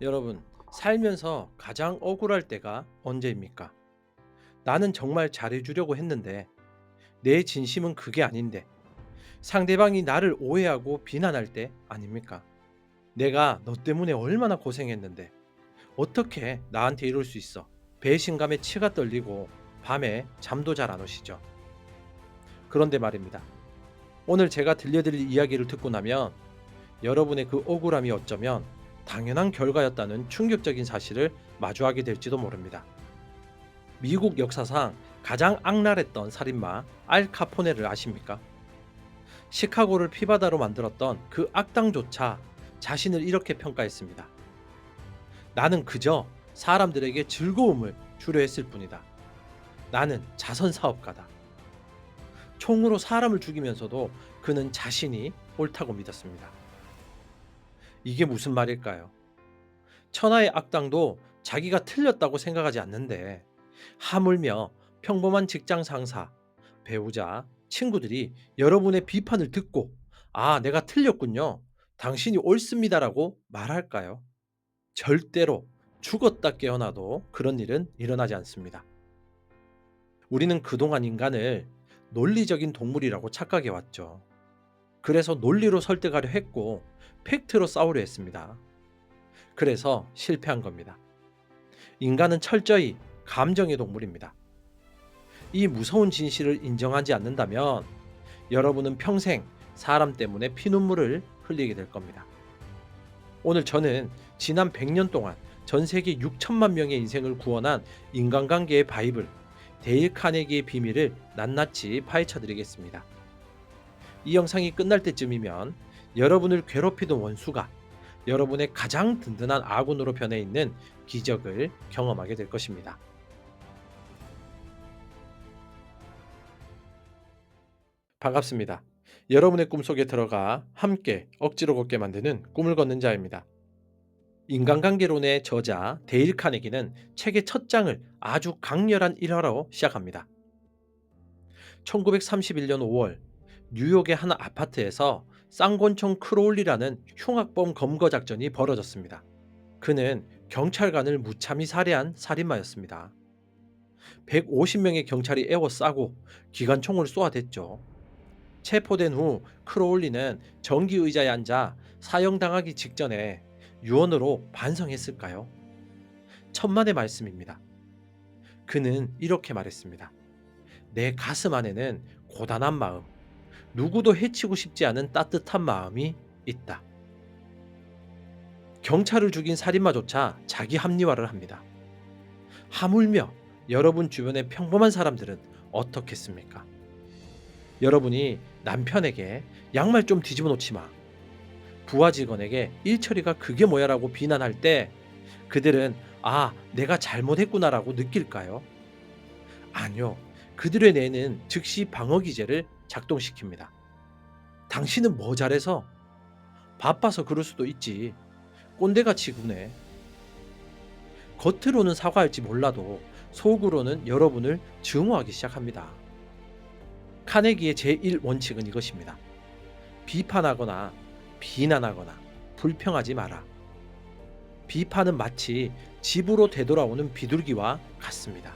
여러분, 살면서 가장 억울할 때가 언제입니까? 나는 정말 잘해주려고 했는데, 내 진심은 그게 아닌데, 상대방이 나를 오해하고 비난할 때 아닙니까? 내가 너 때문에 얼마나 고생했는데, 어떻게 나한테 이럴 수 있어? 배신감에 치가 떨리고, 밤에 잠도 잘 안 오시죠? 그런데 말입니다. 오늘 제가 들려드릴 이야기를 듣고 나면, 여러분의 그 억울함이 어쩌면 당연한 결과였다는 충격적인 사실을 마주하게 될지도 모릅니다. 미국 역사상 가장 악랄했던 살인마 알 카포네를 아십니까? 시카고를 피바다로 만들었던 그 악당조차 자신을 이렇게 평가했습니다. 나는 그저 사람들에게 즐거움을 주려 했을 뿐이다. 나는 자선 사업가다. 총으로 사람을 죽이면서도 그는 자신이 옳다고 믿었습니다. 이게 무슨 말일까요? 천하의 악당도 자기가 틀렸다고 생각하지 않는데, 하물며 평범한 직장 상사, 배우자, 친구들이 여러분의 비판을 듣고 "아, 내가 틀렸군요. 당신이 옳습니다라고 말할까요? 절대로 죽었다 깨어나도 그런 일은 일어나지 않습니다. 우리는 그동안 인간을 논리적인 동물이라고 착각해 왔죠. 그래서 논리로 설득하려 했고 팩트로 싸우려 했습니다. 그래서 실패한 겁니다. 인간은 철저히 감정의 동물입니다. 이 무서운 진실을 인정하지 않는다면 여러분은 평생 사람 때문에 피눈물을 흘리게 될 겁니다. 오늘 저는 지난 100년 동안 전 세계 6천만 명의 인생을 구원한 인간관계의 바이블, 데일 카네기의 비밀을 낱낱이 파헤쳐 드리겠습니다. 이 영상이 끝날 때쯤이면 여러분을 괴롭히던 원수가 여러분의 가장 든든한 아군으로 변해 있는 기적을 경험하게 될 것입니다. 반갑습니다. 여러분의 꿈속에 들어가 함께 억지로 걷게 만드는 꿈을 걷는 자입니다. 인간관계론의 저자 데일 카네기는 책의 첫 장을 아주 강렬한 일화로 시작합니다. 1931년 5월 뉴욕의 한 아파트에서 쌍권총 크로울리라는 흉악범 검거 작전이 벌어졌습니다. 그는 경찰관을 무참히 살해한 살인마였습니다. 150명의 경찰이 에워싸고 기관총을 쏘아댔죠. 체포된 후 크로울리는 전기 의자에 앉아 사형당하기 직전에 유언으로 반성했을까요? 천만의 말씀입니다. 그는 이렇게 말했습니다. 내 가슴 안에는 고단한 마음, 누구도 해치고 싶지 않은 따뜻한 마음이 있다. 경찰을 죽인 살인마조차 자기 합리화를 합니다. 하물며 여러분 주변의 평범한 사람들은 어떻겠습니까? 여러분이 남편에게 양말 좀 뒤집어 놓지 마, 부하 직원에게 일처리가 그게 뭐야라고 비난할 때 그들은 "아, 내가 잘못했구나라고 느낄까요? 아니요. 그들의 뇌는 즉시 방어 기제를 작동시킵니다. 당신은 뭐 잘해서? 바빠서 그럴 수도 있지. 꼰대같이 구네. 겉으로는 사과할지 몰라도 속으로는 여러분을 증오하기 시작합니다. 카네기의 제1원칙은 이것입니다. 비판하거나 비난하거나 불평하지 마라. 비판은 마치 집으로 되돌아오는 비둘기와 같습니다.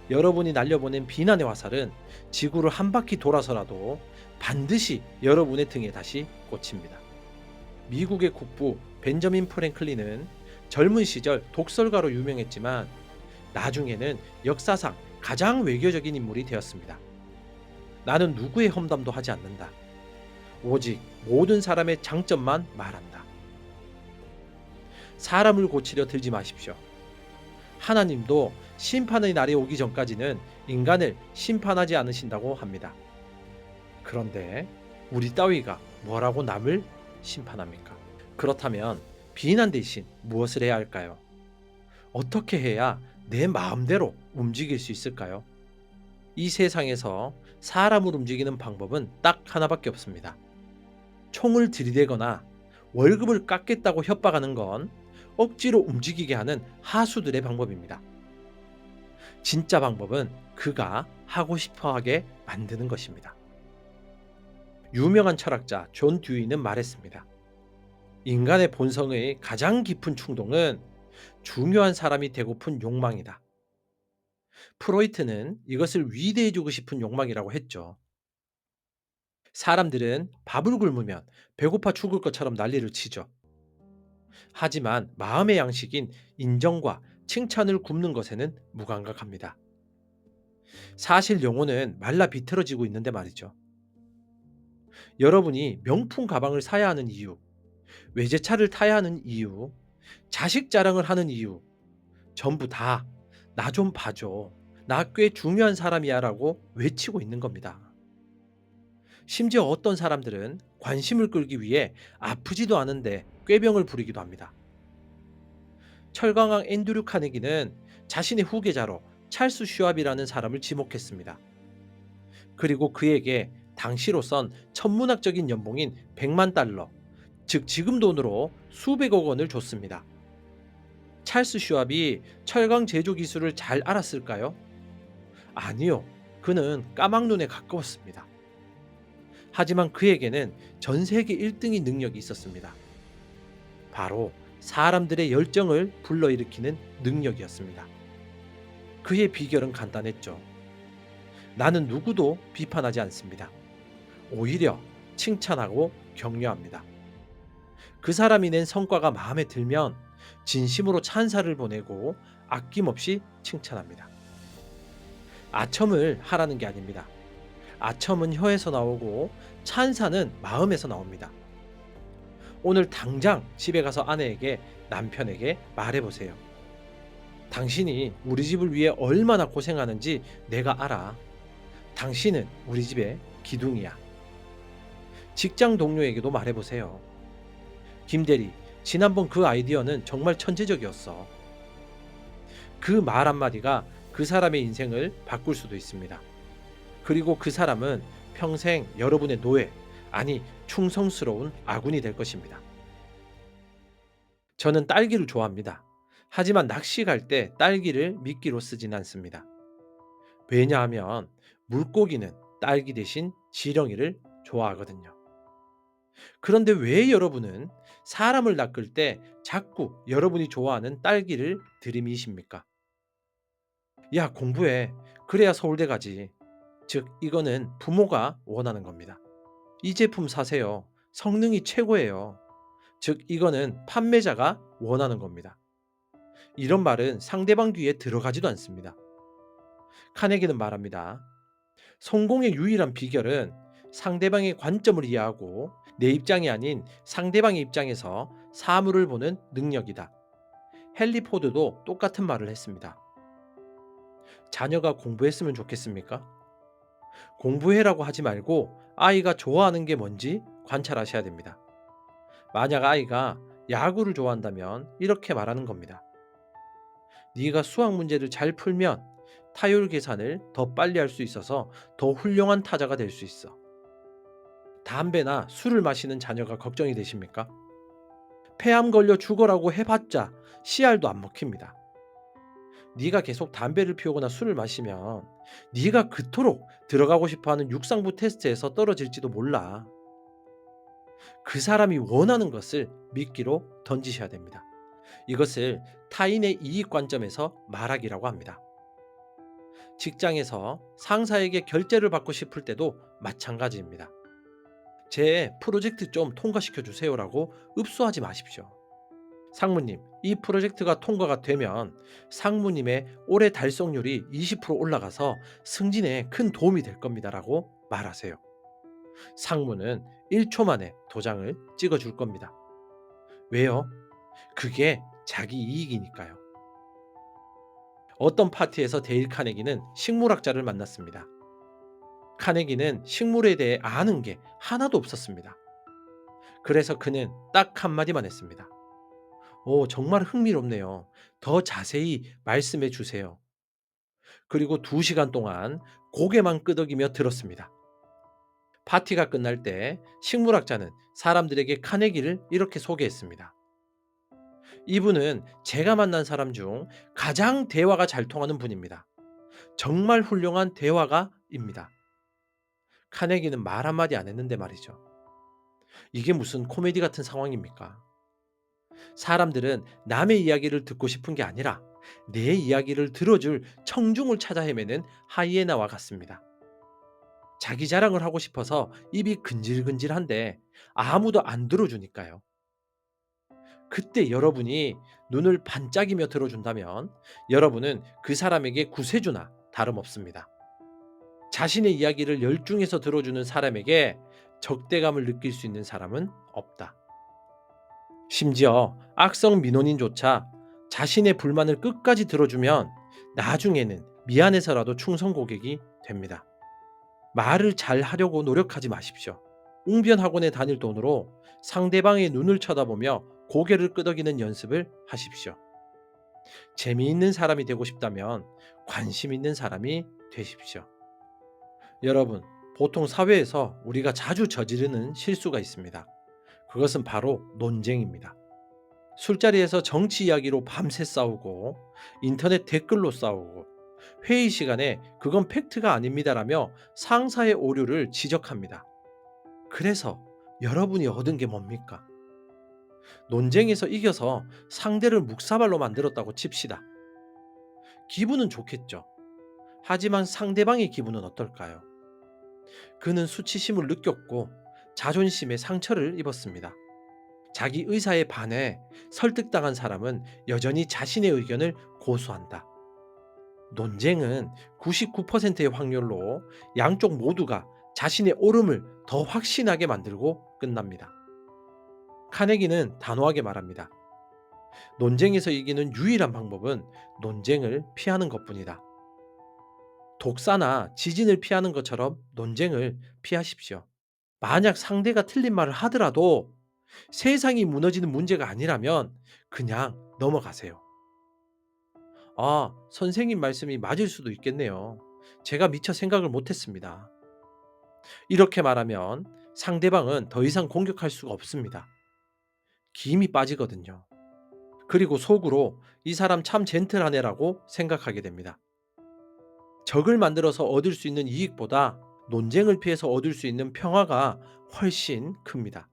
여러분이 날려보낸 비난의 화살은 지구를 한 바퀴 돌아서라도 반드시 여러분의 등에 다시 꽂힙니다. 미국의 국부 벤저민 프랭클린은 젊은 시절 독설가로 유명했지만 나중에는 역사상 가장 외교적인 인물이 되었습니다. 나는 누구의 험담도 하지 않는다. 오직 모든 사람의 장점만 말한다. 사람을 고치려 들지 마십시오. 하나님도 심판의 날이 오기 전까지는 인간을 심판하지 않으신다고 합니다. 그런데 우리 따위가 뭐라고 남을 심판합니까? 그렇다면 비난 대신 무엇을 해야 할까요? 어떻게 해야 내 마음대로 움직일 수 있을까요? 이 세상에서 사람을 움직이는 방법은 딱 하나밖에 없습니다. 총을 들이대거나 월급을 깎겠다고 협박하는 건 억지로 움직이게 하는 하수들의 방법입니다. 진짜 방법은 그가 하고 싶어 하게 만드는 것입니다. 유명한 철학자 존 듀이는 말했습니다. 인간의 본성의 가장 깊은 충동은 중요한 사람이 되고픈 욕망이다. 프로이트는 이것을 위대해지고 싶은 욕망이라고 했죠. 사람들은 밥을 굶으면 배고파 죽을 것처럼 난리를 치죠. 하지만 마음의 양식인 인정과 칭찬을 굶는 것에는 무감각합니다. 사실 영혼은 말라 비틀어지고 있는데 말이죠. 여러분이 명품 가방을 사야 하는 이유, 외제차를 타야 하는 이유, 자식 자랑을 하는 이유, 전부 다 나 좀 봐줘. 나 꽤 중요한 사람이야 라고 외치고 있는 겁니다. 심지어 어떤 사람들은 관심을 끌기 위해 아프지도 않은데 꾀병을 부리기도 합니다. 철강왕 앤드류 카네기는 자신의 후계자로 찰스 슈왑이라는 사람을 지목했습니다. 그리고 그에게 당시로선 천문학적인 연봉인 100만 달러, 즉 지금 돈으로 수백억 원을 줬습니다. 찰스 슈왑이 철강 제조 기술을 잘 알았을까요? 아니요. 그는 까막눈에 가까웠습니다. 하지만 그에게는 전 세계 1등의 능력이 있었습니다. 바로 사람들의 열정을 불러일으키는 능력이었습니다. 그의 비결은 간단했죠. 나는 누구도 비판하지 않습니다. 오히려 칭찬하고 격려합니다. 그 사람이 낸 성과가 마음에 들면 진심으로 찬사를 보내고 아낌없이 칭찬합니다. 아첨을 하라는 게 아닙니다. 아첨은 혀에서 나오고 찬사는 마음에서 나옵니다. 오늘 당장 집에 가서 아내에게, 남편에게 말해보세요. 당신이 우리 집을 위해 얼마나 고생하는지 내가 알아. 당신은 우리 집의 기둥이야. 직장 동료에게도 말해보세요. 김대리, 지난번 그 아이디어는 정말 천재적이었어. 그 말 한마디가 그 사람의 인생을 바꿀 수도 있습니다. 그리고 그 사람은 평생 여러분의 노예, 아니 충성스러운 아군이 될 것입니다. 저는 딸기를 좋아합니다. 하지만 낚시 갈 때 딸기를 미끼로 쓰진 않습니다. 왜냐하면 물고기는 딸기 대신 지렁이를 좋아하거든요. 그런데 왜 여러분은 사람을 낚을 때 자꾸 여러분이 좋아하는 딸기를 들이미십니까? 야, 공부해. 그래야 서울대 가지. 즉, 이거는 부모가 원하는 겁니다. 이 제품 사세요. 성능이 최고예요. 즉, 이거는 판매자가 원하는 겁니다. 이런 말은 상대방 귀에 들어가지도 않습니다. 카네기는 말합니다. 성공의 유일한 비결은 상대방의 관점을 이해하고 내 입장이 아닌 상대방의 입장에서 사물을 보는 능력이다. 헨리 포드도 똑같은 말을 했습니다. 자녀가 공부했으면 좋겠습니까? 공부해라고 하지 말고 아이가 좋아하는 게 뭔지 관찰하셔야 됩니다. 만약 아이가 야구를 좋아한다면 이렇게 말하는 겁니다. 네가 수학 문제를 잘 풀면 타율 계산을 더 빨리 할 수 있어서 더 훌륭한 타자가 될 수 있어. 담배나 술을 마시는 자녀가 걱정이 되십니까? 폐암 걸려 죽어라고 해봤자 씨알도 안 먹힙니다. 네가 계속 담배를 피우거나 술을 마시면 네가 그토록 들어가고 싶어하는 육상부 테스트에서 떨어질지도 몰라. 그 사람이 원하는 것을 미끼로 던지셔야 됩니다. 이것을 타인의 이익 관점에서 말하기라고 합니다. 직장에서 상사에게 결제를 받고 싶을 때도 마찬가지입니다. 제 프로젝트 좀 통과시켜 주세요라고 읍소하지 마십시오. 상무님, 이 프로젝트가 통과가 되면 상무님의 올해 달성률이 20% 올라가서 승진에 큰 도움이 될 겁니다라고 말하세요. 상무는 1초 만에 도장을 찍어 줄 겁니다. 왜요? 그게 자기 이익이니까요. 어떤 파티에서 데일 카네기는 식물학자를 만났습니다. 카네기는 식물에 대해 아는 게 하나도 없었습니다. 그래서 그는 딱 한마디만 했습니다. 오, 정말 흥미롭네요. 더 자세히 말씀해 주세요. 그리고 2시간 동안 고개만 끄덕이며 들었습니다. 파티가 끝날 때 식물학자는 사람들에게 카네기를 이렇게 소개했습니다. 이분은 제가 만난 사람 중 가장 대화가 잘 통하는 분입니다. 정말 훌륭한 대화가입니다. 카네기는 말 한마디 안 했는데 말이죠. 이게 무슨 코미디 같은 상황입니까? 사람들은 남의 이야기를 듣고 싶은 게 아니라 내 이야기를 들어줄 청중을 찾아 헤매는 하이에나와 같습니다. 자기 자랑을 하고 싶어서 입이 근질근질한데 아무도 안 들어주니까요. 그때 여러분이 눈을 반짝이며 들어준다면 여러분은 그 사람에게 구세주나 다름없습니다. 자신의 이야기를 열중해서 들어주는 사람에게 적대감을 느낄 수 있는 사람은 없다. 심지어 악성 민원인조차 자신의 불만을 끝까지 들어주면 나중에는 미안해서라도 충성 고객이 됩니다. 말을 잘 하려고 노력하지 마십시오. 웅변 학원에 다닐 돈으로 상대방의 눈을 쳐다보며 고개를 끄덕이는 연습을 하십시오. 재미있는 사람이 되고 싶다면 관심 있는 사람이 되십시오. 여러분, 보통 사회에서 우리가 자주 저지르는 실수가 있습니다. 그것은 바로 논쟁입니다. 술자리에서 정치 이야기로 밤새 싸우고 인터넷 댓글로 싸우고 회의 시간에 그건 팩트가 아닙니다라며 상사의 오류를 지적합니다. 그래서 여러분이 얻은 게 뭡니까? 논쟁에서 이겨서 상대를 묵사발로 만들었다고 칩시다. 기분은 좋겠죠. 하지만 상대방의 기분은 어떨까요? 그는 수치심을 느꼈고 자존심에 상처를 입었습니다. 자기 의사에 반해 설득당한 사람은 여전히 자신의 의견을 고수한다. 논쟁은 99%의 확률로 양쪽 모두가 자신의 옳음을 더 확신하게 만들고 끝납니다. 카네기는 단호하게 말합니다. 논쟁에서 이기는 유일한 방법은 논쟁을 피하는 것뿐이다. 독사나 지진을 피하는 것처럼 논쟁을 피하십시오. 만약 상대가 틀린 말을 하더라도 세상이 무너지는 문제가 아니라면 그냥 넘어가세요. 아, 선생님 말씀이 맞을 수도 있겠네요. 제가 미처 생각을 못했습니다. 이렇게 말하면 상대방은 더 이상 공격할 수가 없습니다. 김이 빠지거든요. 그리고 속으로 이 사람 참 젠틀하네라고 생각하게 됩니다. 적을 만들어서 얻을 수 있는 이익보다 논쟁을 피해서 얻을 수 있는 평화가 훨씬 큽니다.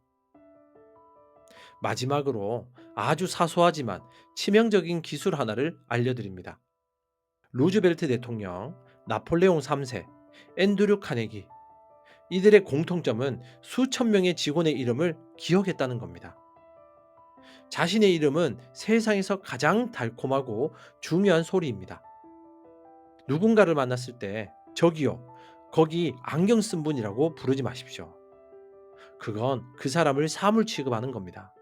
마지막으로 아주 사소하지만 치명적인 기술 하나를 알려드립니다. 루즈벨트 대통령, 나폴레옹 3세, 앤드류 카네기. 이들의 공통점은 수천 명의 직원의 이름을 기억했다는 겁니다. 자신의 이름은 세상에서 가장 달콤하고 중요한 소리입니다. 누군가를 만났을 때 저기요, 거기 안경 쓴 분이라고 부르지 마십시오. 그건 그 사람을 사물 취급하는 겁니다.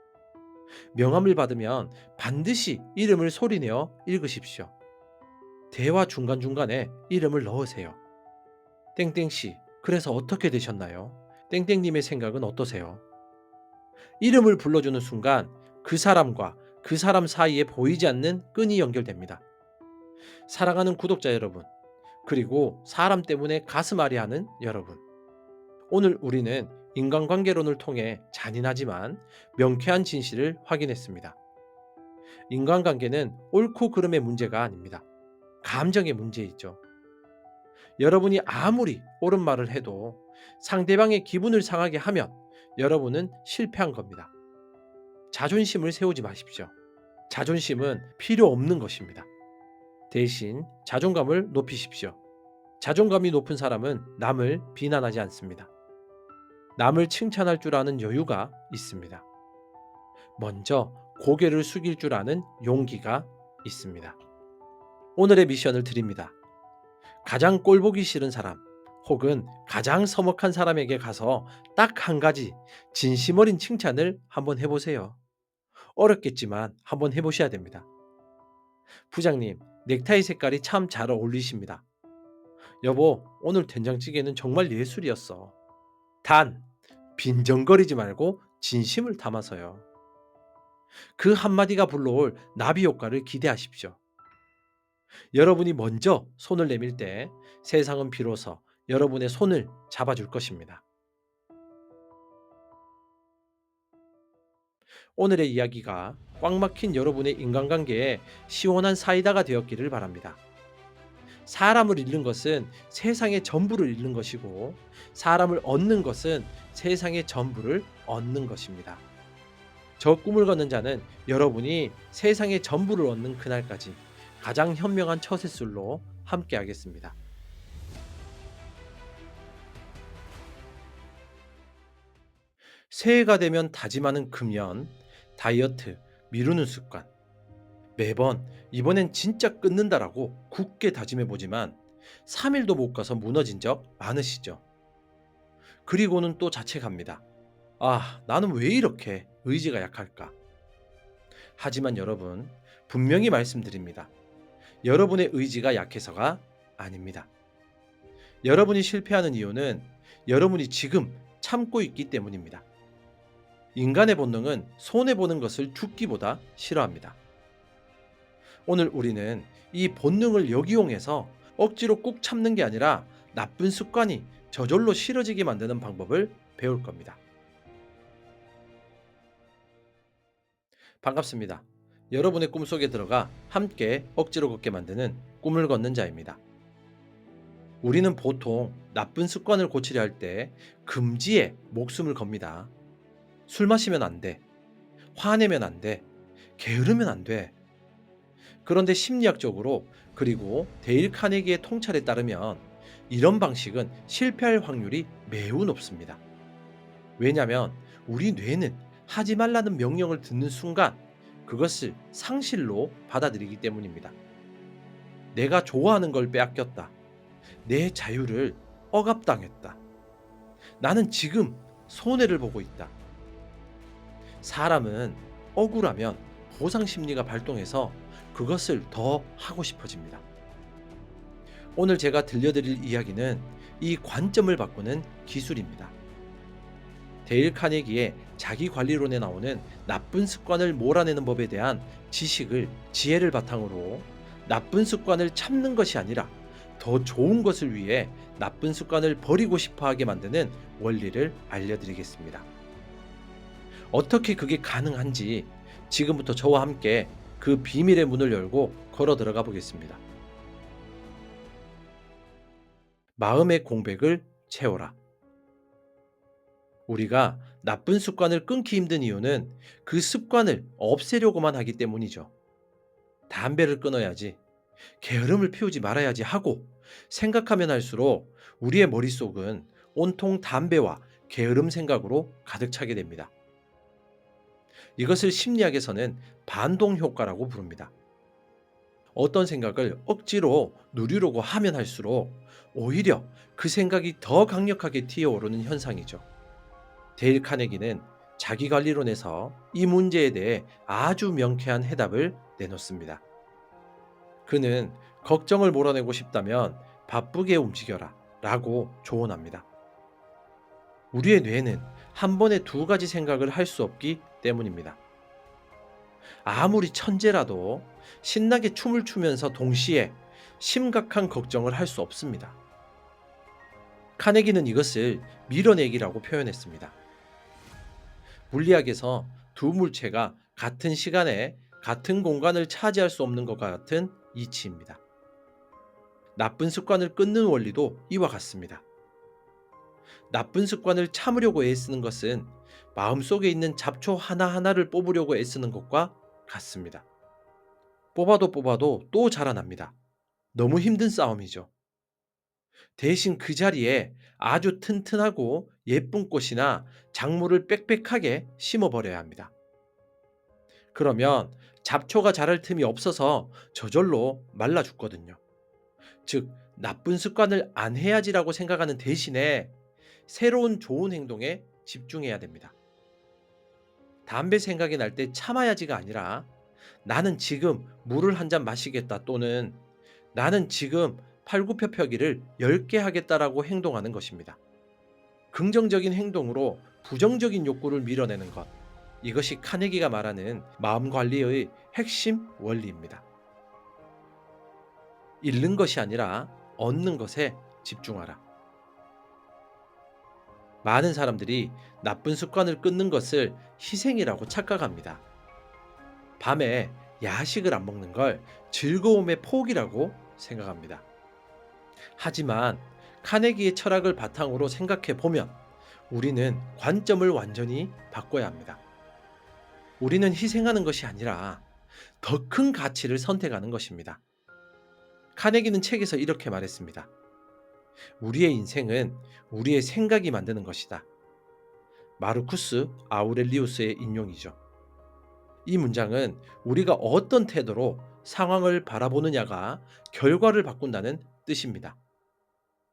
명함을 받으면 반드시 이름을 소리내어 읽으십시오. 대화 중간중간에 이름을 넣으세요. 땡땡씨, 그래서 어떻게 되셨나요? 땡땡님의 생각은 어떠세요? 이름을 불러주는 순간 그 사람과 그 사람 사이에 보이지 않는 끈이 연결됩니다. 사랑하는 구독자 여러분, 그리고 사람 때문에 가슴 아리하는 여러분. 오늘 우리는 인간관계론을 통해 잔인하지만 명쾌한 진실을 확인했습니다. 인간관계는 옳고 그름의 문제가 아닙니다. 감정의 문제이죠. 여러분이 아무리 옳은 말을 해도 상대방의 기분을 상하게 하면 여러분은 실패한 겁니다. 자존심을 세우지 마십시오. 자존심은 필요 없는 것입니다. 대신 자존감을 높이십시오. 자존감이 높은 사람은 남을 비난하지 않습니다. 남을 칭찬할 줄 아는 여유가 있습니다. 먼저 고개를 숙일 줄 아는 용기가 있습니다. 오늘의 미션을 드립니다. 가장 꼴보기 싫은 사람 혹은 가장 서먹한 사람에게 가서 딱 한 가지 진심 어린 칭찬을 한번 해보세요. 어렵겠지만 한번 해보셔야 됩니다. 부장님, 넥타이 색깔이 참 잘 어울리십니다. 여보, 오늘 된장찌개는 정말 예술이었어. 단, 빈정거리지 말고 진심을 담아서요. 그 한마디가 불러올 나비 효과를 기대하십시오. 여러분이 먼저 손을 내밀 때 세상은 비로소 여러분의 손을 잡아줄 것입니다. 오늘의 이야기가 꽉 막힌 여러분의 인간관계에 시원한 사이다가 되었기를 바랍니다. 사람을 잃는 것은 세상의 전부를 잃는 것이고 사람을 얻는 것은 세상의 전부를 얻는 것입니다. 저 꿈을 걷는 자는 여러분이 세상의 전부를 얻는 그날까지 가장 현명한 처세술로 함께하겠습니다. 새해가 되면 다짐하는 금연, 다이어트, 미루는 습관. 매번 이번엔 진짜 끊는다라고 굳게 다짐해보지만 3일도 못 가서 무너진 적 많으시죠? 그리고는 또 자책합니다. 아, 나는 왜 이렇게 의지가 약할까? 하지만 여러분, 분명히 말씀드립니다. 여러분의 의지가 약해서가 아닙니다. 여러분이 실패하는 이유는 여러분이 지금 참고 있기 때문입니다. 인간의 본능은 손해보는 것을 죽기보다 싫어합니다. 오늘 우리는 이 본능을 역이용해서 억지로 꾹 참는 게 아니라 나쁜 습관이 저절로 싫어지게 만드는 방법을 배울 겁니다. 반갑습니다. 여러분의 꿈속에 들어가 함께 억지로 걷게 만드는 꿈을 걷는 자입니다. 우리는 보통 나쁜 습관을 고치려 할 때 금지에 목숨을 겁니다. 술 마시면 안 돼. 화내면 안 돼. 게으르면 안 돼. 그런데 심리학적으로 그리고 데일 카네기의 통찰에 따르면 이런 방식은 실패할 확률이 매우 높습니다. 왜냐하면 우리 뇌는 하지 말라는 명령을 듣는 순간 그것을 상실로 받아들이기 때문입니다. 내가 좋아하는 걸 빼앗겼다. 내 자유를 억압당했다. 나는 지금 손해를 보고 있다. 사람은 억울하면 보상 심리가 발동해서 그것을 더 하고 싶어집니다. 오늘 제가 들려드릴 이야기는 이 관점을 바꾸는 기술입니다. 데일 카네기의 자기관리론에 나오는 나쁜 습관을 몰아내는 법에 대한 지혜를 바탕으로 나쁜 습관을 참는 것이 아니라 더 좋은 것을 위해 나쁜 습관을 버리고 싶어 하게 만드는 원리를 알려드리겠습니다. 어떻게 그게 가능한지 지금부터 저와 함께 그 비밀의 문을 열고 걸어 들어가 보겠습니다. 마음의 공백을 채워라. 우리가 나쁜 습관을 끊기 힘든 이유는 그 습관을 없애려고만 하기 때문이죠. 담배를 끊어야지, 게으름을 피우지 말아야지 하고 생각하면 할수록 우리의 머릿속은 온통 담배와 게으름 생각으로 가득 차게 됩니다. 이것을 심리학에서는 반동 효과라고 부릅니다. 어떤 생각을 억지로 누리려고 하면 할수록 오히려 그 생각이 더 강력하게 튀어오르는 현상이죠. 데일 카네기는 자기관리론에서 이 문제에 대해 아주 명쾌한 해답을 내놓습니다. 그는 걱정을 몰아내고 싶다면 바쁘게 움직여라 라고 조언합니다. 우리의 뇌는 한 번에 두 가지 생각을 할 수 없기 때문입니다. 아무리 천재라도 신나게 춤을 추면서 동시에 심각한 걱정을 할 수 없습니다. 카네기는 이것을 밀어내기라고 표현했습니다. 물리학에서 두 물체가 같은 시간에 같은 공간을 차지할 수 없는 것과 같은 이치입니다. 나쁜 습관을 끊는 원리도 이와 같습니다. 나쁜 습관을 참으려고 애쓰는 것은 마음속에 있는 잡초 하나하나를 뽑으려고 애쓰는 것과 같습니다. 뽑아도 또 자라납니다. 너무 힘든 싸움이죠. 대신 그 자리에 아주 튼튼하고 예쁜 꽃이나 작물을 빽빽하게 심어버려야 합니다. 그러면 잡초가 자랄 틈이 없어서 저절로 말라 죽거든요. 즉, 나쁜 습관을 안 해야지라고 생각하는 대신에 새로운 좋은 행동에 집중해야 됩니다. 담배 생각이 날 때 참아야지가 아니라 나는 지금 물을 한 잔 마시겠다 또는 나는 지금 팔굽혀펴기를 10개 하겠다라고 행동하는 것입니다. 긍정적인 행동으로 부정적인 욕구를 밀어내는 것. 이것이 카네기가 말하는 마음 관리의 핵심 원리입니다. 잃는 것이 아니라 얻는 것에 집중하라. 많은 사람들이 나쁜 습관을 끊는 것을 희생이라고 착각합니다. 밤에 야식을 안 먹는 걸 즐거움의 포기라고 생각합니다. 하지만 카네기의 철학을 바탕으로 생각해 보면 우리는 관점을 완전히 바꿔야 합니다. 우리는 희생하는 것이 아니라 더 큰 가치를 선택하는 것입니다. 카네기는 책에서 이렇게 말했습니다. 우리의 인생은 우리의 생각이 만드는 것이다. 마르쿠스 아우렐리우스의 인용이죠. 이 문장은 우리가 어떤 태도로 상황을 바라보느냐가 결과를 바꾼다는 뜻입니다.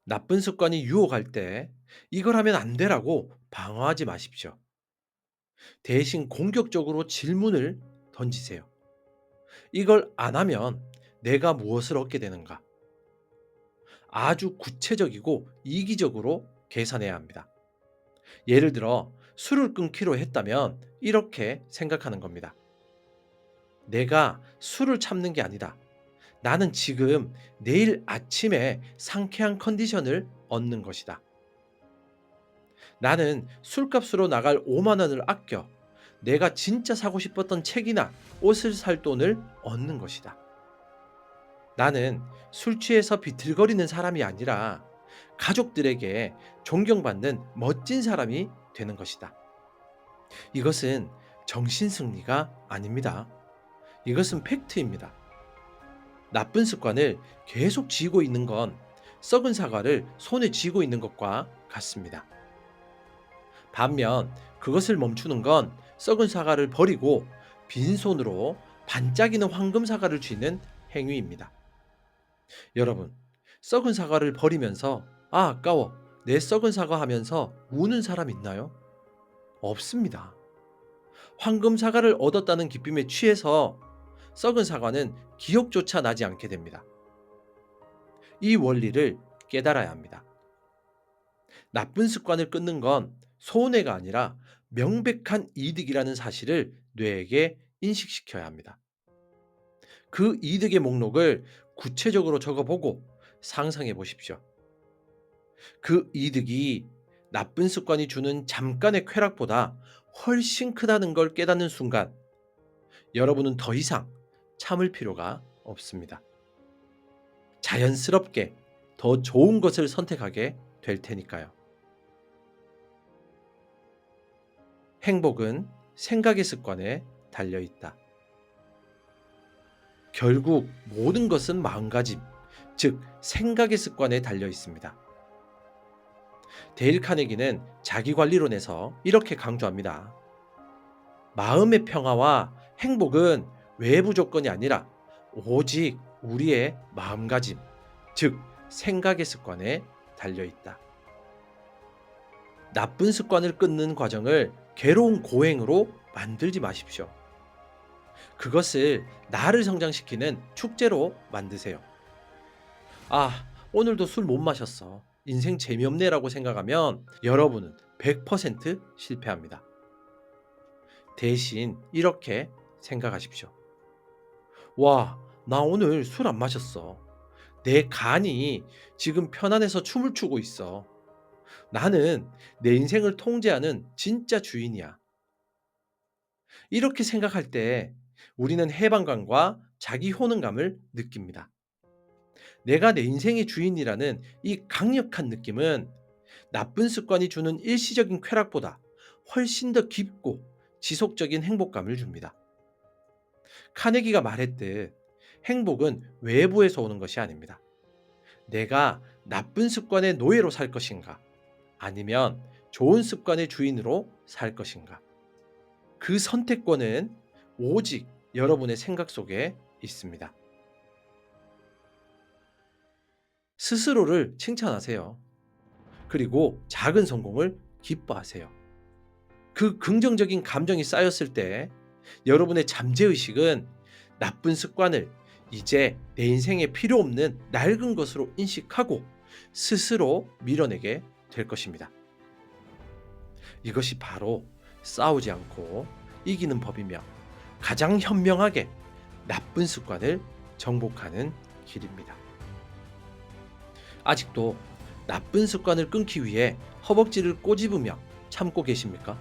나쁜 습관이 유혹할 때 이걸 하면 안 되라고 방어하지 마십시오. 대신 공격적으로 질문을 던지세요. 이걸 안 하면 내가 무엇을 얻게 되는가? 아주 구체적이고 이기적으로 계산해야 합니다. 예를 들어 술을 끊기로 했다면 이렇게 생각하는 겁니다. 내가 술을 참는 게 아니다. 나는 지금 내일 아침에 상쾌한 컨디션을 얻는 것이다. 나는 술값으로 나갈 5만 원을 아껴 내가 진짜 사고 싶었던 책이나 옷을 살 돈을 얻는 것이다. 나는 술 취해서 비틀거리는 사람이 아니라 가족들에게 존경받는 멋진 사람이 되는 것이다. 이것은 정신승리가 아닙니다. 이것은 팩트입니다. 나쁜 습관을 계속 쥐고 있는 건 썩은 사과를 손에 쥐고 있는 것과 같습니다. 반면 그것을 멈추는 건 썩은 사과를 버리고 빈손으로 반짝이는 황금 사과를 쥐는 행위입니다. 여러분, 썩은 사과를 버리면서 아까워, 내 썩은 사과 하면서 우는 사람 있나요? 없습니다. 황금 사과를 얻었다는 기쁨에 취해서 썩은 사과는 기억조차 나지 않게 됩니다. 이 원리를 깨달아야 합니다. 나쁜 습관을 끊는 건 손해가 아니라 명백한 이득이라는 사실을 뇌에게 인식시켜야 합니다. 그 이득의 목록을 구체적으로 적어보고 상상해 보십시오. 그 이득이 나쁜 습관이 주는 잠깐의 쾌락보다 훨씬 크다는 걸 깨닫는 순간 여러분은 더 이상 참을 필요가 없습니다. 자연스럽게 더 좋은 것을 선택하게 될 테니까요. 행복은 생각의 습관에 달려 있다. 결국 모든 것은 마음가짐, 즉 생각의 습관에 달려 있습니다. 데일 카네기는 자기관리론에서 이렇게 강조합니다. 마음의 평화와 행복은 외부 조건이 아니라 오직 우리의 마음가짐, 즉 생각의 습관에 달려 있다. 나쁜 습관을 끊는 과정을 괴로운 고행으로 만들지 마십시오. 그것을 나를 성장시키는 축제로 만드세요. 오늘도 술 못 마셨어. 인생 재미없네라고 생각하면 여러분은 100% 실패합니다. 대신 이렇게 생각하십시오. 나 오늘 술 안 마셨어. 내 간이 지금 편안해서 춤을 추고 있어. 나는 내 인생을 통제하는 진짜 주인이야. 이렇게 생각할 때 우리는 해방감과 자기 효능감을 느낍니다. 내가 내 인생의 주인이라는 이 강력한 느낌은 나쁜 습관이 주는 일시적인 쾌락보다 훨씬 더 깊고 지속적인 행복감을 줍니다. 카네기가 말했듯 행복은 외부에서 오는 것이 아닙니다. 내가 나쁜 습관의 노예로 살 것인가? 아니면 좋은 습관의 주인으로 살 것인가? 그 선택권은 오직 여러분의 생각 속에 있습니다. 스스로를 칭찬하세요. 그리고 작은 성공을 기뻐하세요. 그 긍정적인 감정이 쌓였을 때 여러분의 잠재의식은 나쁜 습관을 이제 내 인생에 필요 없는 낡은 것으로 인식하고 스스로 밀어내게 될 것입니다. 이것이 바로 싸우지 않고 이기는 법이며 가장 현명하게 나쁜 습관을 정복하는 길입니다. 아직도 나쁜 습관을 끊기 위해 허벅지를 꼬집으며 참고 계십니까?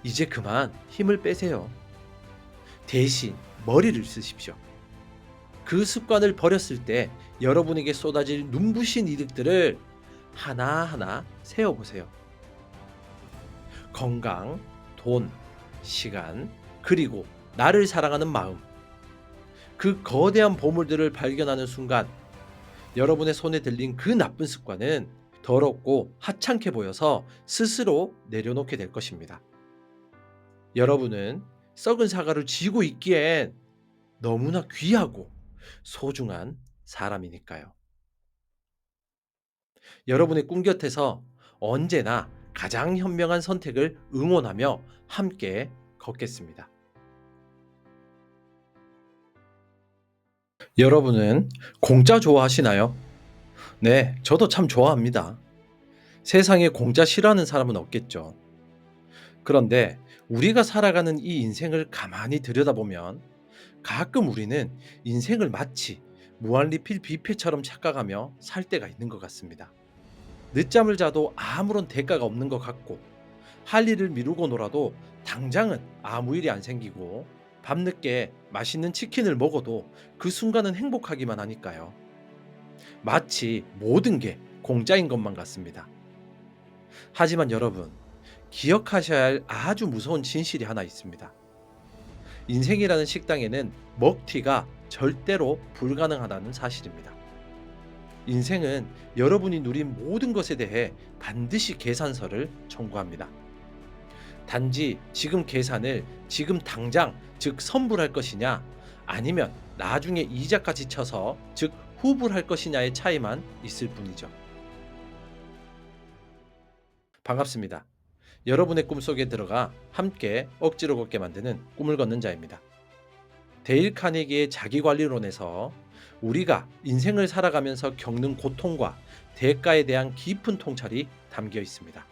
이제 그만 힘을 빼세요. 대신 머리를 쓰십시오. 그 습관을 버렸을 때 여러분에게 쏟아질 눈부신 이득들을 하나하나 세어보세요. 건강, 돈, 시간, 그리고 나를 사랑하는 마음. 그 거대한 보물들을 발견하는 순간 여러분의 손에 들린 그 나쁜 습관은 더럽고 하찮게 보여서 스스로 내려놓게 될 것입니다. 여러분은 썩은 사과를 쥐고 있기엔 너무나 귀하고 소중한 사람이니까요. 여러분의 꿈 곁에서 언제나 가장 현명한 선택을 응원하며 함께 걷겠습니다. 여러분은 공짜 좋아하시나요? 네, 저도 참 좋아합니다. 세상에 공짜 싫어하는 사람은 없겠죠. 그런데 우리가 살아가는 이 인생을 가만히 들여다보면 가끔 우리는 인생을 마치 무한리필 뷔페처럼 착각하며 살 때가 있는 것 같습니다. 늦잠을 자도 아무런 대가가 없는 것 같고, 할 일을 미루고 놀아도 당장은 아무 일이 안 생기고, 밤늦게 맛있는 치킨을 먹어도 그 순간은 행복하기만 하니까요. 마치 모든 게 공짜인 것만 같습니다. 하지만 여러분, 기억하셔야 할 아주 무서운 진실이 하나 있습니다. 인생이라는 식당에는 먹튀가 절대로 불가능하다는 사실입니다. 인생은 여러분이 누린 모든 것에 대해 반드시 계산서를 청구합니다. 단지 지금 계산을 지금 당장, 즉 선불할 것이냐, 아니면 나중에 이자까지 쳐서, 즉 후불할 것이냐의 차이만 있을 뿐이죠. 반갑습니다. 여러분의 꿈속에 들어가 함께 억지로 걷게 만드는 꿈을 걷는 자입니다. 데일 카네기의 자기관리론에서 우리가 인생을 살아가면서 겪는 고통과 대가에 대한 깊은 통찰이 담겨 있습니다.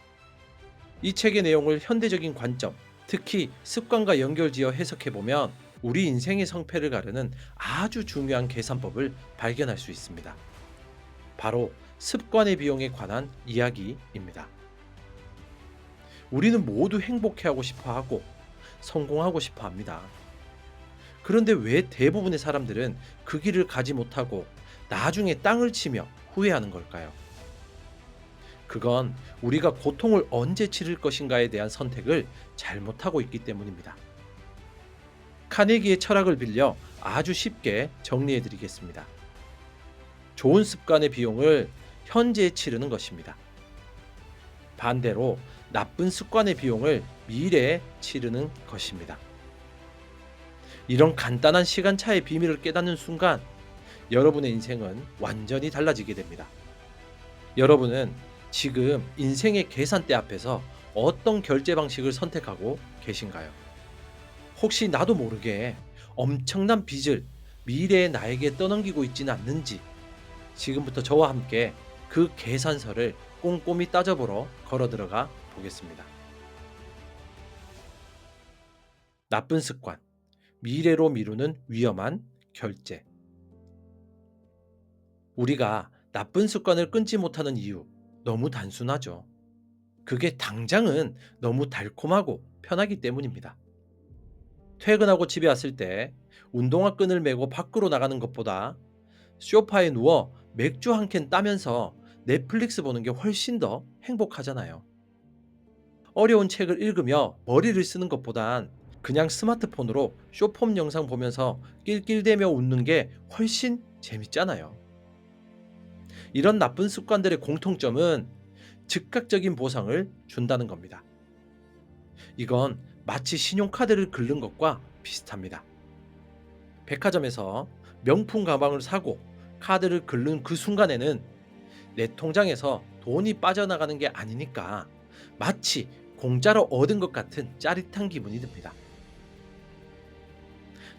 이 책의 내용을 현대적인 관점, 특히 습관과 연결지어 해석해보면 우리 인생의 성패를 가르는 아주 중요한 계산법을 발견할 수 있습니다. 바로 습관의 비용에 관한 이야기입니다. 우리는 모두 행복해하고 싶어 하고 성공하고 싶어 합니다. 그런데 왜 대부분의 사람들은 그 길을 가지 못하고 나중에 땅을 치며 후회하는 걸까요? 그건 우리가 고통을 언제 치를 것인가에 대한 선택을 잘못하고 있기 때문입니다. 카네기의 철학을 빌려 아주 쉽게 정리해 드리겠습니다. 좋은 습관의 비용을 현재에 치르는 것입니다. 반대로 나쁜 습관의 비용을 미래에 치르는 것입니다. 이런 간단한 시간차의 비밀을 깨닫는 순간 여러분의 인생은 완전히 달라지게 됩니다. 여러분은 지금 인생의 계산대 앞에서 어떤 결제 방식을 선택하고 계신가요? 혹시 나도 모르게 엄청난 빚을 미래의 나에게 떠넘기고 있지는 않는지 지금부터 저와 함께 그 계산서를 꼼꼼히 따져보러 걸어 들어가 보겠습니다. 나쁜 습관, 미래로 미루는 위험한 결제. 우리가 나쁜 습관을 끊지 못하는 이유 너무 단순하죠. 그게 당장은 너무 달콤하고 편하기 때문입니다. 퇴근하고 집에 왔을 때 운동화 끈을 메고 밖으로 나가는 것보다 소파에 누워 맥주 한 캔 따면서 넷플릭스 보는 게 훨씬 더 행복하잖아요. 어려운 책을 읽으며 머리를 쓰는 것보단 그냥 스마트폰으로 쇼폼 영상 보면서 낄낄대며 웃는 게 훨씬 재밌잖아요. 이런 나쁜 습관들의 공통점은 즉각적인 보상을 준다는 겁니다. 이건 마치 신용카드를 긁는 것과 비슷합니다. 백화점에서 명품 가방을 사고 카드를 긁는 그 순간에는 내 통장에서 돈이 빠져나가는 게 아니니까 마치 공짜로 얻은 것 같은 짜릿한 기분이 듭니다.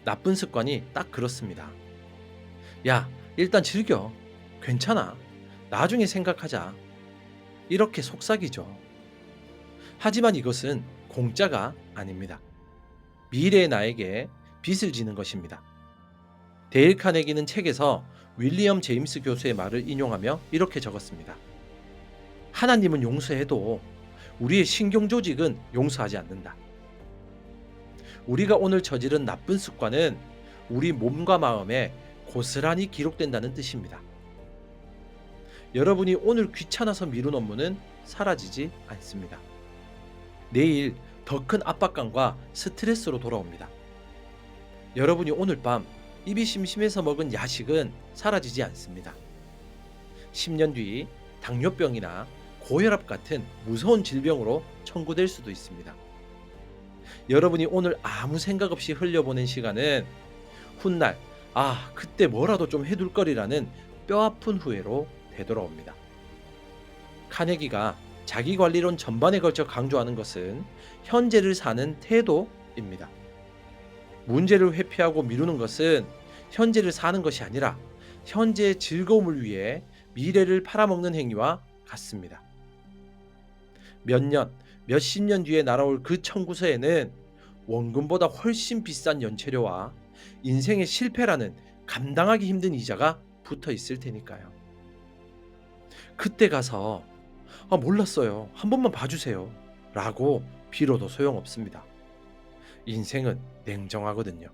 나쁜 습관이 딱 그렇습니다. 야, 일단 즐겨. 괜찮아. 나중에 생각하자. 이렇게 속삭이죠. 하지만 이것은 공짜가 아닙니다. 미래의 나에게 빚을 지는 것입니다. 데일 카네기는 책에서 윌리엄 제임스 교수의 말을 인용하며 이렇게 적었습니다. 하나님은 용서해도 우리의 신경 조직은 용서하지 않는다. 우리가 오늘 저지른 나쁜 습관은 우리 몸과 마음에 고스란히 기록된다는 뜻입니다. 여러분이 오늘 귀찮아서 미룬 업무는 사라지지 않습니다. 내일 더 큰 압박감과 스트레스로 돌아옵니다. 여러분이 오늘 밤 입이 심심해서 먹은 야식은 사라지지 않습니다. 10년 뒤 당뇨병이나 고혈압 같은 무서운 질병으로 청구될 수도 있습니다. 여러분이 오늘 아무 생각 없이 흘려보낸 시간은 훗날 그때 뭐라도 좀 해둘 거리라는 뼈아픈 후회로 되돌아옵니다. 카네기가 자기관리론 전반에 걸쳐 강조하는 것은 현재를 사는 태도입니다. 문제를 회피하고 미루는 것은 현재를 사는 것이 아니라 현재의 즐거움을 위해 미래를 팔아먹는 행위와 같습니다. 몇 년, 몇십 년 뒤에 날아올 그 청구서에는 원금보다 훨씬 비싼 연체료와 인생의 실패라는 감당하기 힘든 이자가 붙어 있을 테니까요. 그때 가서 몰랐어요. 한 번만 봐주세요. 라고 빌어도 소용없습니다. 인생은 냉정하거든요.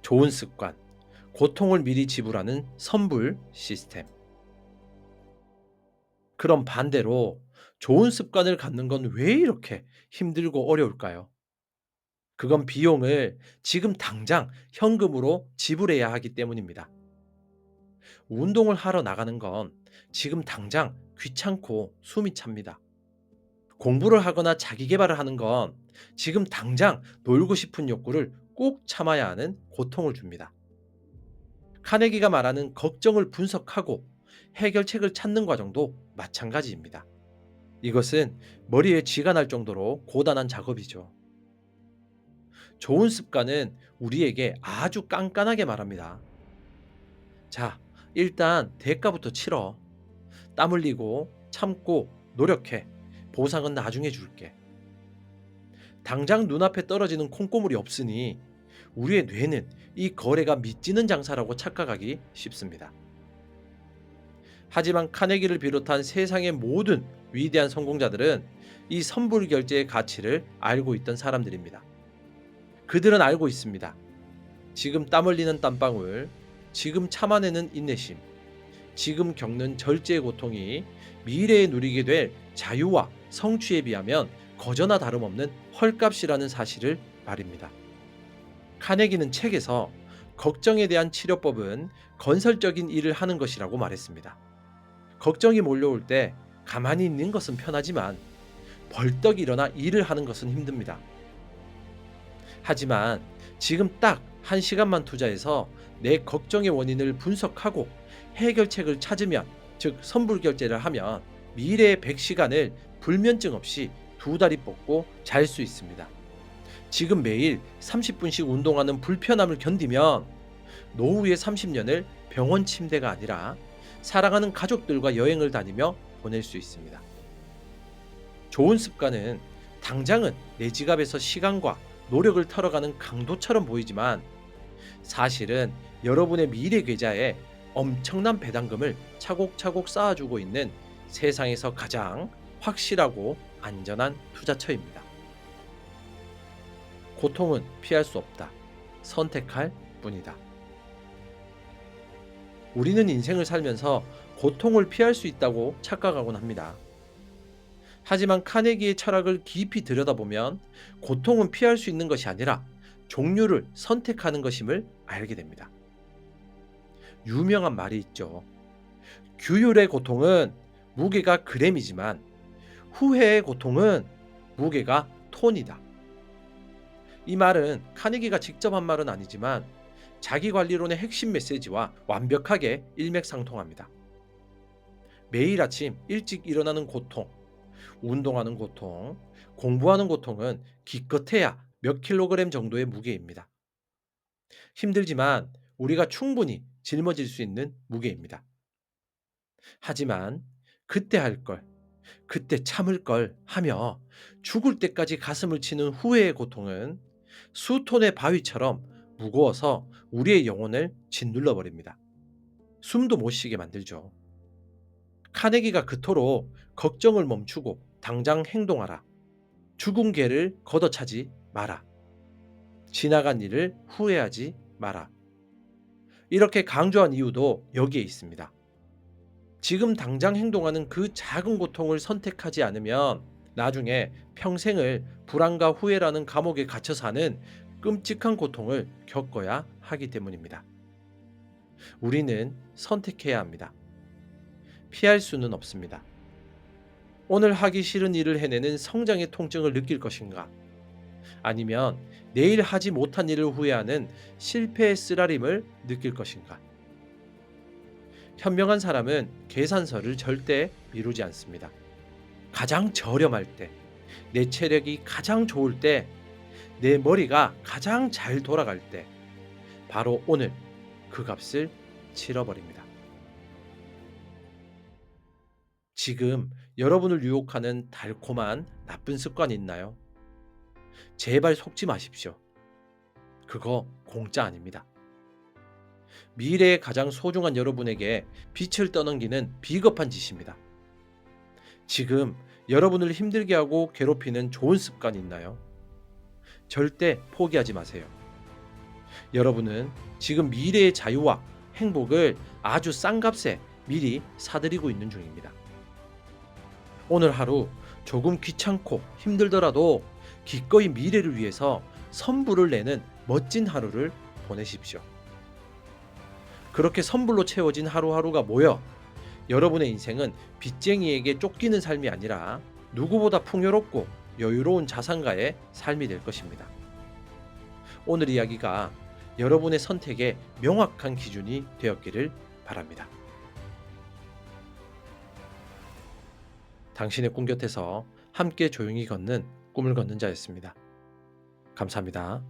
좋은 습관, 고통을 미리 지불하는 선불 시스템. 그럼 반대로 좋은 습관을 갖는 건 왜 이렇게 힘들고 어려울까요? 그건 비용을 지금 당장 현금으로 지불해야 하기 때문입니다. 운동을 하러 나가는 건 지금 당장 귀찮고 숨이 찹니다. 공부를 하거나 자기 개발을 하는 건 지금 당장 놀고 싶은 욕구를 꼭 참아야 하는 고통을 줍니다. 카네기가 말하는 걱정을 분석하고 해결책을 찾는 과정도 마찬가지입니다. 이것은 머리에 쥐가 날 정도로 고단한 작업이죠. 좋은 습관은 우리에게 아주 깐깐하게 말합니다. 자, 일단 대가부터 치러. 땀 흘리고 참고 노력해. 보상은 나중에 줄게. 당장 눈앞에 떨어지는 콩고물이 없으니 우리의 뇌는 이 거래가 믿지는 장사라고 착각하기 쉽습니다. 하지만 카네기를 비롯한 세상의 모든 위대한 성공자들은 이 선불 결제의 가치를 알고 있던 사람들입니다. 그들은 알고 있습니다. 지금 땀 흘리는 땀방울, 지금 참아내는 인내심, 지금 겪는 절제의 고통이 미래에 누리게 될 자유와 성취에 비하면 거저나 다름없는 헐값이라는 사실을 말입니다. 카네기는 책에서 걱정에 대한 치료법은 건설적인 일을 하는 것이라고 말했습니다. 걱정이 몰려올 때 가만히 있는 것은 편하지만 벌떡 일어나 일을 하는 것은 힘듭니다. 하지만 지금 딱 1시간만 투자해서 내 걱정의 원인을 분석하고 해결책을 찾으면, 즉 선불결제를 하면 미래의 100시간을 불면증 없이 2다리 뻗고 잘 수 있습니다. 지금 매일 30분씩 운동하는 불편함을 견디면 노후의 30년을 병원 침대가 아니라 사랑하는 가족들과 여행을 다니며 보낼 수 있습니다. 좋은 습관은 당장은 내 지갑에서 시간과 노력을 털어가는 강도처럼 보이지만 사실은 여러분의 미래 계좌에 엄청난 배당금을 차곡차곡 쌓아주고 있는 세상에서 가장 확실하고 안전한 투자처입니다. 고통은 피할 수 없다. 선택할 뿐이다. 우리는 인생을 살면서 고통을 피할 수 있다고 착각하곤 합니다. 하지만 카네기의 철학을 깊이 들여다보면 고통은 피할 수 있는 것이 아니라 종류를 선택하는 것임을 알게 됩니다. 유명한 말이 있죠. 규율의 고통은 무게가 그램이지만 후회의 고통은 무게가 톤이다. 이 말은 카네기가 직접 한 말은 아니지만 자기관리론의 핵심 메시지와 완벽하게 일맥상통합니다. 매일 아침 일찍 일어나는 고통, 운동하는 고통, 공부하는 고통은 기껏해야 몇 킬로그램 정도의 무게입니다. 힘들지만 우리가 충분히 짊어질 수 있는 무게입니다. 하지만 그때 할 걸, 그때 참을 걸 하며 죽을 때까지 가슴을 치는 후회의 고통은 수톤의 바위처럼 무거워서 우리의 영혼을 짓눌러 버립니다. 숨도 못 쉬게 만들죠. 카네기가 그토록 걱정을 멈추고 당장 행동하라. 죽은 개를 걷어차지 마라. 지나간 일을 후회하지 마라. 이렇게 강조한 이유도 여기에 있습니다. 지금 당장 행동하는 그 작은 고통을 선택하지 않으면 나중에 평생을 불안과 후회라는 감옥에 갇혀 사는 끔찍한 고통을 겪어야 하기 때문입니다. 우리는 선택해야 합니다. 피할 수는 없습니다. 오늘 하기 싫은 일을 해내는 성장의 통증을 느낄 것인가? 아니면 내일 하지 못한 일을 후회하는 실패의 쓰라림을 느낄 것인가? 현명한 사람은 계산서를 절대 미루지 않습니다. 가장 저렴할 때, 내 체력이 가장 좋을 때, 내 머리가 가장 잘 돌아갈 때, 바로 오늘 그 값을 치러버립니다. 지금 여러분을 유혹하는 달콤한 나쁜 습관이 있나요? 제발 속지 마십시오. 그거 공짜 아닙니다. 미래의 가장 소중한 여러분에게 빛을 떠넘기는 비겁한 짓입니다. 지금 여러분을 힘들게 하고 괴롭히는 좋은 습관이 있나요? 절대 포기하지 마세요. 여러분은 지금 미래의 자유와 행복을 아주 싼 값에 미리 사들이고 있는 중입니다. 오늘 하루 조금 귀찮고 힘들더라도 기꺼이 미래를 위해서 선불을 내는 멋진 하루를 보내십시오. 그렇게 선불로 채워진 하루하루가 모여 여러분의 인생은 빚쟁이에게 쫓기는 삶이 아니라 누구보다 풍요롭고 여유로운 자산가의 삶이 될 것입니다. 오늘 이야기가 여러분의 선택의 명확한 기준이 되었기를 바랍니다. 당신의 꿈 곁에서 함께 조용히 걷는 꿈을 걷는 자였습니다. 감사합니다.